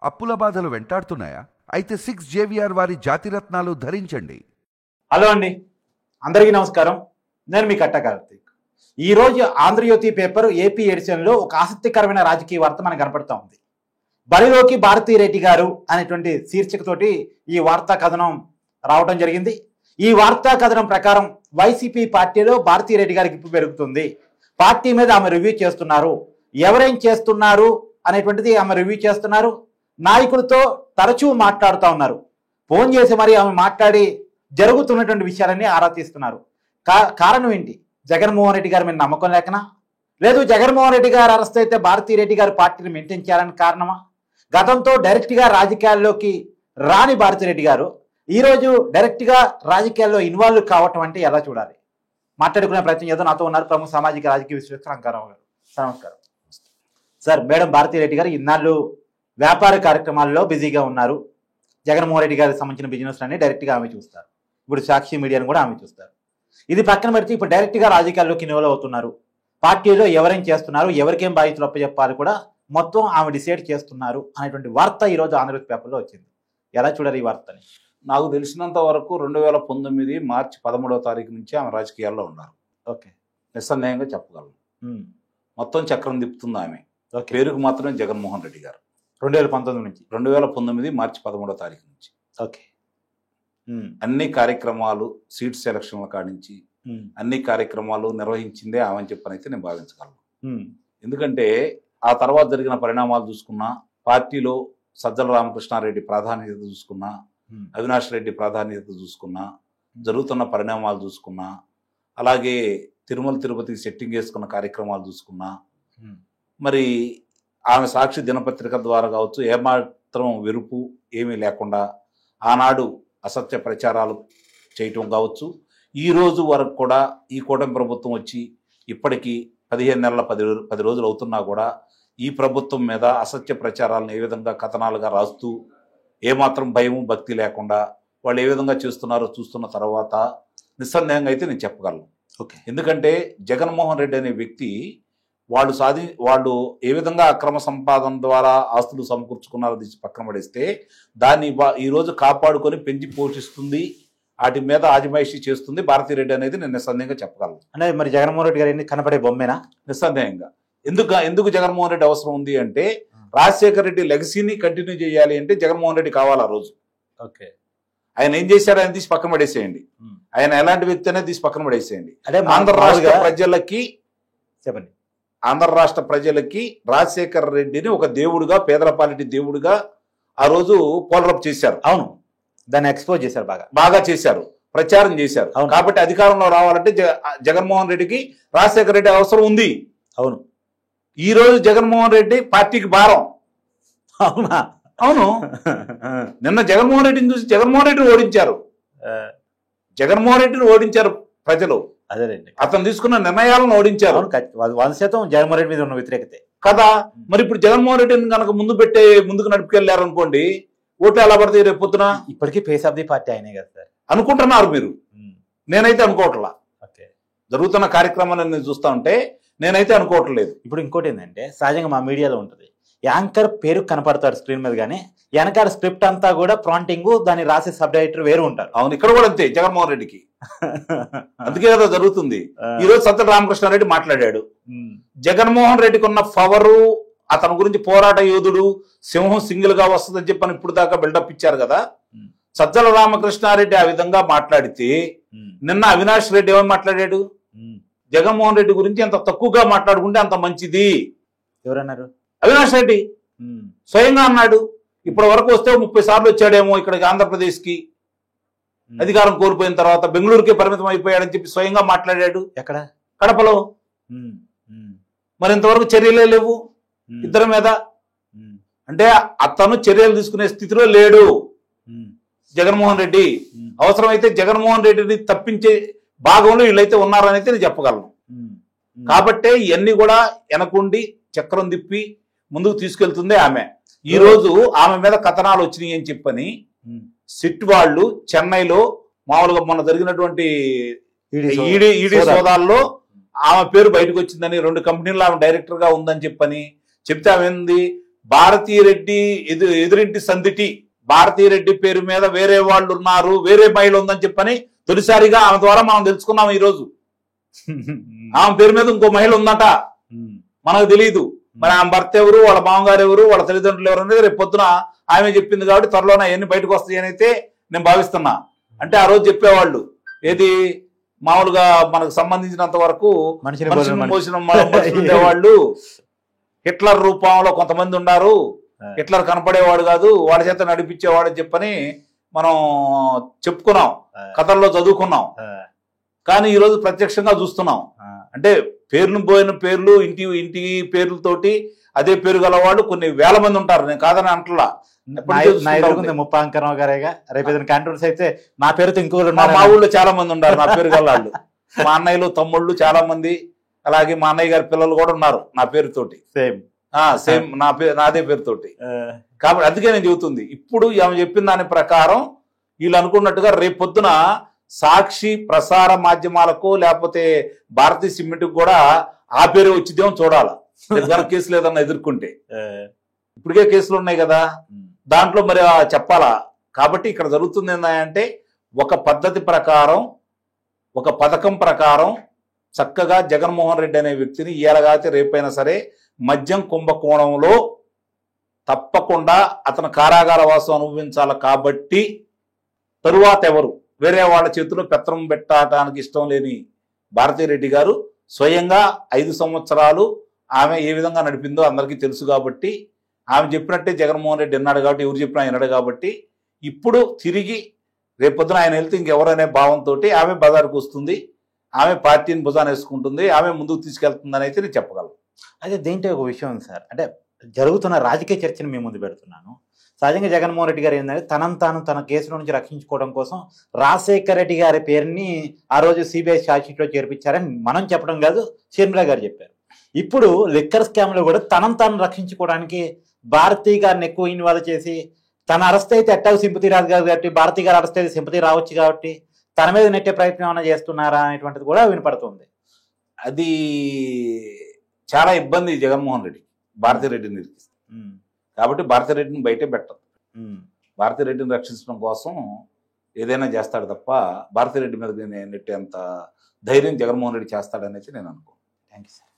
అప్పుల బాధలు వెంటాడుతున్నాయా? అయితే 6 JVR వారి జాతిరత్నాలు ధరించండి. హలో అండి, అందరికీ నమస్కారం. నేను మీ కట్ట కార్తీక్. ఈరోజు ఆంధ్రజ్యోతి పేపర్ ఏపీ ఎడిషన్లో ఒక ఆసక్తికరమైన రాజకీయ వార్త మనకు కనపడుతూ ఉంది. బరిలోకి భారతీరెడ్డి గారు అనేటువంటి శీర్షికతోటి ఈ వార్తా కథనం రావడం జరిగింది. ఈ వార్తా కథనం ప్రకారం వైసీపీ పార్టీలో భారతీరెడ్డి గారికి ఇప్పు పెరుగుతుంది. పార్టీ మీద ఆమె రివ్యూ చేస్తున్నారు. ఎవరేం చేస్తున్నారు అనేటువంటిది ఆమె రివ్యూ చేస్తున్నారు. నాయకులతో తరచూ మాట్లాడుతూ ఉన్నారు. ఫోన్ చేసి మరి ఆమె మాట్లాడి జరుగుతున్నటువంటి విషయాలన్నీ ఆరా తీస్తున్నారు. కారణం ఏంటి? జగన్మోహన్ రెడ్డి గారి మీద నమ్మకం లేకనా? లేదు జగన్మోహన్ రెడ్డి గారు అరెస్ట్ అయితే భారతీరెడ్డి గారి పార్టీని మెయింటైన్ చేయాలని కారణమా? గతంతో డైరెక్ట్గా రాజకీయాల్లోకి రాని భారతీరెడ్డి గారు ఈరోజు డైరెక్ట్గా రాజకీయాల్లో ఇన్వాల్వ్ కావటం అంటే ఎలా చూడాలి? మాట్లాడుకునే ప్రయత్నం చేద్దాం. నాతో ఉన్నారు ప్రముఖ సామాజిక రాజకీయ విశ్లేషకులు అంకారావు గారు. నమస్కారం సార్. మేడం, భారతీరెడ్డి గారు ఇన్నాళ్ళు వ్యాపార కార్యక్రమాల్లో బిజీగా ఉన్నారు. జగన్మోహన్ రెడ్డి గారికి సంబంధించిన బిజినెస్ అన్ని డైరెక్ట్గా ఆమె చూస్తారు. ఇప్పుడు సాక్షి మీడియాను కూడా ఆమె చూస్తారు. ఇది పక్కన పెడితే ఇప్పుడు డైరెక్ట్గా రాజకీయాల్లోకి ఇన్వాల్వ్ అవుతున్నారు. పార్టీలో ఎవరేం చేస్తున్నారు, ఎవరికేం బాధ్యతలు అప్పచెప్పాలి కూడా మొత్తం ఆమె డిసైడ్ చేస్తున్నారు అనేటువంటి వార్త ఈరోజు ఆంధ్రజ్యోతి పేపర్లో వచ్చింది. ఎలా చూడాలి ఈ వార్తని? నాకు తెలిసినంత వరకు 2019 మార్చి 13వ తారీఖు నుంచి ఆమె రాజకీయాల్లో ఉన్నారు. ఓకే, నిస్సందేహంగా చెప్పగలను. మొత్తం చక్రం తిప్పుతుంది ఆమె. పేరుకు మాత్రమే జగన్మోహన్ రెడ్డి గారు. 2019 నుంచి 2019 మార్చి 13వ తారీఖు నుంచి ఓకే, అన్ని కార్యక్రమాలు, సీట్ సెలక్షన్ల కాడించి అన్ని కార్యక్రమాలు నిర్వహించిందే ఆమె అని చెప్పనైతే నేను భావించగలను. ఎందుకంటే ఆ తర్వాత జరిగిన పరిణామాలు చూసుకున్నా, పార్టీలో సజ్జల రామకృష్ణారెడ్డి ప్రాధాన్యత చూసుకున్నా, అవినాష్ రెడ్డి ప్రాధాన్యత చూసుకున్నా, జరుగుతున్న పరిణామాలు చూసుకున్నా, అలాగే తిరుమల తిరుపతికి సెట్టింగ్ వేసుకున్న కార్యక్రమాలు చూసుకున్నా, మరి ఆమె సాక్షి దినపత్రిక ద్వారా కావచ్చు ఏమాత్రం వెరుపు ఏమీ లేకుండా ఆనాడు అసత్య ప్రచారాలు చేయటం కావచ్చు, ఈ రోజు వరకు కూడా ఈ కూటమి ప్రభుత్వం వచ్చి ఇప్పటికీ 15 నెలల 10 రోజులు అవుతున్నా కూడా ఈ ప్రభుత్వం మీద అసత్య ప్రచారాలను ఏ విధంగా కథనాలుగా రాస్తూ ఏమాత్రం భయము భక్తి లేకుండా వాళ్ళు ఏ విధంగా చేస్తున్నారో చూస్తున్న తర్వాత నిస్సందేహంగా అయితే నేను చెప్పగలను. ఓకే, ఎందుకంటే జగన్మోహన్ రెడ్డి అనే వ్యక్తి వాళ్ళు ఏ విధంగా అక్రమ సంపాదన ద్వారా ఆస్తులు సమకూర్చుకున్నారో తీసి పక్కన పడేస్తే దాన్ని ఈరోజు కాపాడుకొని పెంచి పోషిస్తుంది, వాటి మీద ఆజమాయిషీ చేస్తుంది భారతీరెడ్డి అనేది నేను నిస్సందేహంగా చెప్పగలను. అంటే మరి జగన్మోహన్ రెడ్డి గారు కనపడే బొమ్మేనా? నిస్సందేహంగా. ఎందుకు జగన్మోహన్ రెడ్డి అవసరం ఉంది అంటే, రాజశేఖర రెడ్డి లెగసీని కంటిన్యూ చేయాలి అంటే జగన్మోహన్ రెడ్డి కావాలి ఆ రోజు. ఓకే, ఆయన ఏం చేశారు ఆయన తీసి పక్కన పడేసేయండి. ఆయన ఎలాంటి వ్యక్తి అనేది తీసి పక్కన పడేసేయండి. అంటే ఆంధ్ర రాష్ట్ర ప్రజలకి చెప్పండి, ఆంధ్ర రాష్ట్ర ప్రజలకి రాజశేఖర రెడ్డిని ఒక దేవుడుగా, పేదల పాలిటి దేవుడుగా ఆ రోజు పోలరప్ చేశారు. అవును, దాన్ని ఎక్స్పోజ్ చేశారు, బాగా చేశారు, ప్రచారం చేశారు. కాబట్టి అధికారంలో రావాలంటే జగన్మోహన్ రెడ్డికి రాజశేఖర రెడ్డి అవసరం ఉంది. అవును, ఈ రోజు జగన్మోహన్ రెడ్డి పార్టీకి భారం. అవునా? అవును. నిన్న జగన్మోహన్ రెడ్డిని చూసి జగన్మోహన్ రెడ్డిని ఓడించారు. జగన్మోహన్ రెడ్డిని ఓడించారు ప్రజలు. అదేనండి, అతను తీసుకున్న నిర్ణయాలను ఓడించారు. 100% జగన్మోహన్ రెడ్డి మీద ఉన్న వ్యతిరేకతే కదా. మరి ఇప్పుడు జగన్మోహన్ రెడ్డిని కనుక ముందుకు నడుపుకెళ్లారు అనుకోండి, ఓట్లు ఎలా పడతాయి రేపు పొద్దున? ఇప్పటికీ ఫేస్ ఆఫ్ ది పార్టీ ఆయనే కదా సార్ అనుకుంటున్నారు మీరు. నేనైతే అనుకోవట్లా. ఓకే, జరుగుతున్న కార్యక్రమాలను నేను చూస్తా ఉంటే నేనైతే అనుకోవట్లేదు. ఇప్పుడు ఇంకోటి ఏంటంటే, సహజంగా మా మీడియాలో ఉంటుంది, యాంకర్ పేరు కనపడతాడు స్క్రీన్ మీద, కానీ వెనకాల స్క్రిప్ట్ అంతా కూడా ప్రాంటింగ్, దాన్ని రాసే సబ్ డైరెక్టర్ వేరు ఉంటారు. అవును, ఇక్కడ కూడా అంతే జగన్మోహన్ రెడ్డికి. అందుకే కదా జరుగుతుంది. ఈ రోజు సజ్జల రామకృష్ణారెడ్డి మాట్లాడాడు. జగన్మోహన్ రెడ్డికి ఉన్న పవరు, అతని గురించి పోరాట యోధుడు, సింహం సింగిల్ గా వస్తుందని చెప్పని ఇప్పుడు దాకా బిల్డప్ ఇచ్చారు కదా. సజ్జల రామకృష్ణారెడ్డి ఆ విధంగా మాట్లాడితే నిన్న అవినాష్ రెడ్డి ఏమని మాట్లాడాడు? జగన్మోహన్ రెడ్డి గురించి ఎంత తక్కువగా మాట్లాడుకుంటే అంత మంచిది. ఎవరన్నారు? అవినాష్ రెడ్డి స్వయంగా అన్నాడు. ఇప్పటి వరకు వస్తే 30 సార్లు వచ్చాడేమో ఇక్కడికి ఆంధ్రప్రదేశ్ కి, అధికారం కోల్పోయిన తర్వాత బెంగళూరుకే పరిమితం అయిపోయాడని చెప్పి స్వయంగా మాట్లాడాడు. ఎక్కడ? కడపలో. మరి ఇంతవరకు చర్యలే లేవు ఇద్దరి మీద. అంటే అతను చర్యలు తీసుకునే స్థితిలో లేడు జగన్మోహన్ రెడ్డి. అవసరమైతే జగన్మోహన్ రెడ్డిని తప్పించే భాగంలో వీళ్ళైతే ఉన్నారని అయితే నేను చెప్పగలను. కాబట్టే ఇవన్నీ కూడా వెనకుండి చక్రం తిప్పి ముందుకు తీసుకెళ్తుంది ఆమె. ఈ రోజు ఆమె మీద కథనాలు వచ్చినాయి అని చెప్పని సిట్ వాళ్ళు చెన్నైలో మామూలుగా మొన్న జరిగినటువంటి ఈడీ సోదాల్లో ఆమె పేరు బయటకు వచ్చిందని, 2 కంపెనీల్లో ఆమె డైరెక్టర్ గా ఉందని చెప్పని చెప్తే ఆమె ఏంది, భారతీరెడ్డి ఎదురింటి సందిటి భారతీరెడ్డి పేరు మీద వేరే వాళ్ళు ఉన్నారు, వేరే మహిళ ఉందని చెప్పని తొలిసారిగా ఆమె ద్వారా మనం తెలుసుకున్నాం. ఈ రోజు ఆమె పేరు మీద ఇంకో మహిళ ఉందట, మనకు తెలియదు. మరి ఆమె భర్త ఎవరు, వాళ్ళ మామగారు ఎవరు, వాళ్ళ తల్లిదండ్రులు ఎవరు అనేది రేపు పొద్దున ఆమె చెప్పింది కాబట్టి త్వరలోనే అవన్నీ బయటకు వస్తాయి అని అయితే నేను భావిస్తున్నా. అంటే ఆ రోజు చెప్పేవాళ్ళు ఏది మామూలుగా మనకు సంబంధించినంత వరకు మోసిన ఉండేవాళ్ళు హిట్లర్ రూపంలో కొంతమంది ఉన్నారు, హిట్లర్ కనపడేవాడు కాదు, వాళ్ళ చేత నడిపించేవాడు అని చెప్పని మనం చెప్పుకున్నాం, కథల్లో చదువుకున్నాం. కానీ ఈరోజు ప్రత్యక్షంగా చూస్తున్నాం. అంటే పేర్లు పోయిన పేర్లు ఇంటి పేర్లతోటి అదే పేరు గలవాళ్ళు కొన్ని వేల మంది ఉంటారు. నేను కాదని అంటలా. ముప్పాంకరావు గారేగా రేపు ఏదైనా కాంట్రవర్సీ అయితే నా పేరుతో ఇంకోళ్ళు మా ఊళ్ళో చాలా మంది ఉన్నారు నా పేరు గలవాళ్ళు. మా అన్నయ్యలు తమ్ముళ్ళు చాలా మంది, అలాగే మా అన్నయ్య గారి పిల్లలు కూడా ఉన్నారు నా పేరుతోటి, సేమ్ నాదే పేరుతోటి. కాబట్టి అందుకే నేను చెబుతుంది, ఇప్పుడు ఆమె చెప్పిన దాని ప్రకారం వీళ్ళు అనుకున్నట్టుగా రేపు పొద్దున సాక్షి ప్రసార మాధ్యమాలకు లేకపోతే భారతీయ సిమెంట్కి కూడా ఆ పేరు వచ్చిదేమో చూడాలా. కేసులు ఏదన్నా ఎదుర్కొంటే ఇప్పటికే కేసులు ఉన్నాయి కదా, దాంట్లో మరి చెప్పాలా. కాబట్టి ఇక్కడ జరుగుతుంది ఏంటంటే ఒక పద్ధతి ప్రకారం, ఒక పథకం ప్రకారం చక్కగా జగన్మోహన్ రెడ్డి అనే వ్యక్తిని ఇయ్యాలగాతే రేపైనా సరే మద్యం కుంభకోణంలో తప్పకుండా అతను కారాగార వాసం అనుభవించాలి. కాబట్టి తరువాత ఎవరు వేరే వాళ్ళ చేతిలో పెత్తనం పెట్టడానికి ఇష్టం లేని భారతీరెడ్డి గారు స్వయంగా 5 సంవత్సరాలు ఆమె ఏ విధంగా నడిపిందో అందరికీ తెలుసు. కాబట్టి ఆమె చెప్పినట్టే జగన్మోహన్ రెడ్డి విన్నాడు కాబట్టి, ఎవరు చెప్పినా విన్నాడు కాబట్టి ఇప్పుడు తిరిగి రేపొద్దున ఆయన వెళ్తే ఇంకెవరనే భావంతో ఆమె బజారుకు వస్తుంది, ఆమె పార్టీని భుజాన్ని వేసుకుంటుంది, ఆమె ముందుకు తీసుకెళ్తుందని అయితే నేను చెప్పగలను. అయితే దీంట్లో ఒక విషయం ఉంది సార్, అంటే జరుగుతున్న రాజకీయ చర్చను మీ ముందు పెడుతున్నాను. సహజంగా జగన్మోహన్ రెడ్డి గారు ఏంటంటే తాను తన కేసుల నుంచి రక్షించుకోవడం కోసం రాజశేఖర రెడ్డి గారి పేరుని ఆ రోజు సిబిఐ ఛార్జ్షీట్లో చేర్పించారని మనం చెప్పడం కాదు, షర్మిల గారు చెప్పారు. ఇప్పుడు లిక్కర్ స్కామ్లో కూడా తాను రక్షించుకోవడానికి భారతీ గారిని ఎక్కువ ఇన్వాల్వ్ చేసి, తన అరెస్ట్ అయితే ఎట్టాగు సింపతి రాదు కాబట్టి భారతీ గారు అరెస్ట్ అయితే సింపతి రావచ్చు కాబట్టి తన మీద నెట్టే ప్రయత్నం ఏమైనా చేస్తున్నారా అనేటువంటిది కూడా వినపడుతుంది. అది చాలా ఇబ్బంది జగన్మోహన్ రెడ్డి భారతీరెడ్డిని నిరికిస్తుంది. కాబట్టి భారతీరెడ్డిని బయటే పెట్టదు. భారతీరెడ్డిని రక్షించడం కోసం ఏదైనా చేస్తాడు తప్ప భారతీరెడ్డి మీద నెట్టేంత ధైర్యం జగన్మోహన్ రెడ్డి చేస్తాడనేసి నేను అనుకోను. Thank you sir.